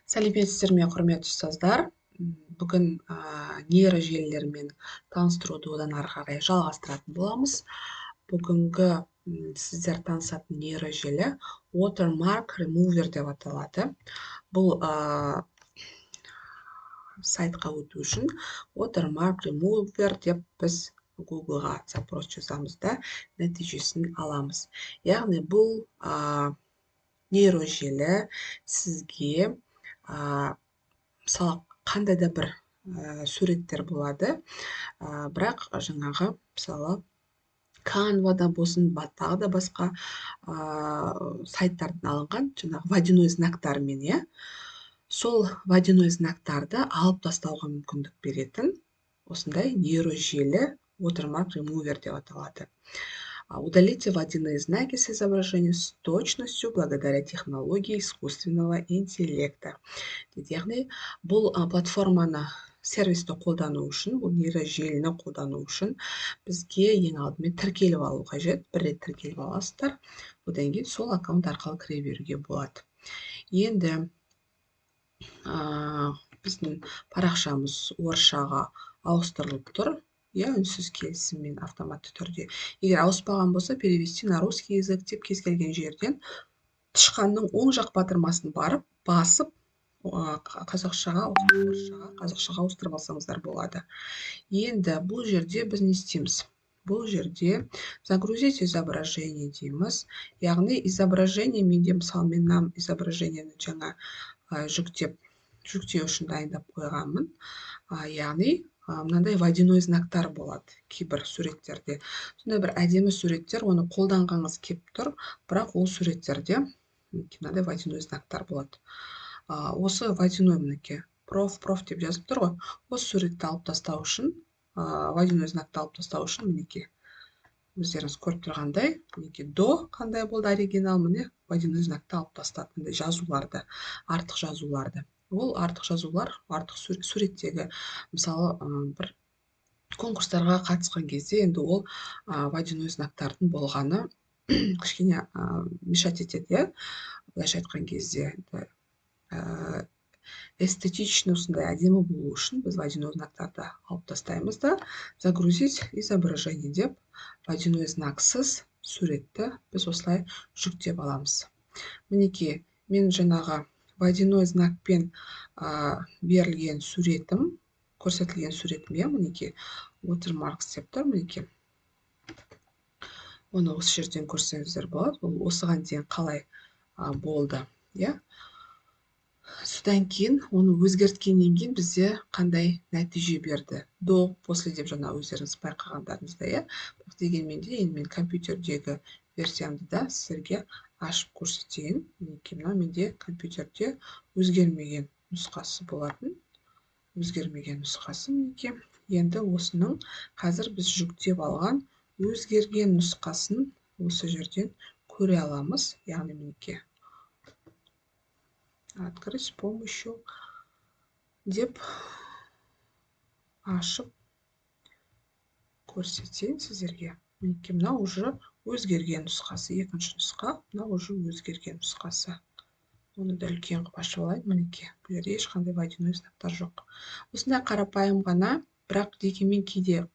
Сәлеметсіздер ме, құрметті ұстаздар. Бүгін нейрожелілермен таныстыруды одан ары қарай жалғастыратын боламыз. Бүгінгі сіздер танысатын нейрожелі Watermark Remover деп аталады. Бұл сайтқа өту үшін Watermark Remover деп біз Google-ға запрос жазамыз да нәтижесін аламыз. Яғни бұл нейрожелі сізге мысалы қандай да бір суреттер болады, бірақ жаңағы мысалы Canva-да болсын, тағы да басқа сайттардан алынған жаңағы водяной знактармен, сол водяной знактарды алып тастауға мүмкіндік беретін осындай нейрожелі Watermark Remover деп аталады. Удалите водяные знаки с изображения с точностью благодаря технологии искусственного интеллекта. Яғни, бұл платформаны сервисті қолдану үшін, бұл нейрожеліні қолдану үшін бізге ең алдымен тіркеліп алу қажет. Бір рет тіркеліп аласыздар, одан кейін сол аккаунт арқылы кіре беруге болады. Енді біздің парақшамыз орысшаға ауыстырылып тұр. Үнсіз келісіммен автоматты түрде. Егер ауыспаған болса, перевести на русский язык деп кез келген жерден тышқанның оң жақ батырмасын басып, қазақшаға ауыстырып алсаңыздар болады. Енді бұл жерде біз не істейміз? Бұл жерде загрузить изображение дейміз. Яғни изображение, менде мысалы мен нам изображениені жаңа жүктеу үшін дайындап қойғанмын. Яғни мынандай водяной знактар болады кейбір суреттерде. Сондай бір әдемі суреттер, оны қолданғыңыз кеп тұр, бірақ ол суреттерде мынандай водяной знактар болады. Осы водяной мінеке проф деп жазып тұр ғой. Осы суретті алып тастау үшін, водяной знакты алып тастау үшін мінеке өздеріңіз көріп тұрғандай, мінеке до қандай болды оригинал, міне водяной знакты алып тастады, жазуларды, артық жазуларды. Ол артық жазулар, артық суреттегі, мысалы, бір конкурстарға қатысқан кезде, енді ол водяной знактардың болғаны кішкене мешать етеді, былайша айтқан кезде, эстетично осындай әдемі болу үшін біз водяной знактарды алып тастаймыз да, загрузить изображение деп, водяной знаксыз суретті біз осылай жүктеп аламыз. Мінеке, мен жаңағы водяной знакпен берілген суретім, көрсетілген суретім, мінеке, Watermarks деп тұр, мінеке. Оны осы жерден көрсеңіздер болады, ол осыған дейін қалай болды. Содан кейін, оны өзгерткеннен кейін бізде қандай нәтиже берді. До, после деп жаңа өздеріңіз байқағандарыңызда. Дегенмен де, енді мен компьютердегі версиямды да сіздерге ашып көрсетейін. Мына менде компьютерде өзгермеген нұсқасы болатын. Өзгермеген нұсқасы мінеке. Енді осының қазір біз жүктеп алған өзгерген нұсқасын осы жерден көре аламыз. Яғни мінеке. Открыть с помощью деп ашып көрсетейін сіздерге. Мінеке, мына уже өзгерген нұсқасы, екінші нұсқа, мына уже өзгерген нұсқасы. Оны да үлкен қылып ашып алайын, мінеке. Бұл жерде ешқандай водяной знактар жоқ. Осындай қарапайым ғана, бірақ дегенмен кейде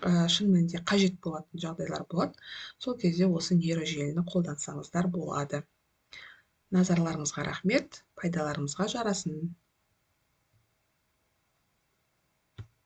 шын мәнінде қажет болатын жағдайлар болады. Сол кезде осы нейрожеліні қолдансаңыздар болады. Назарларыңызға рахмет, пайдаларыңызға жарасын.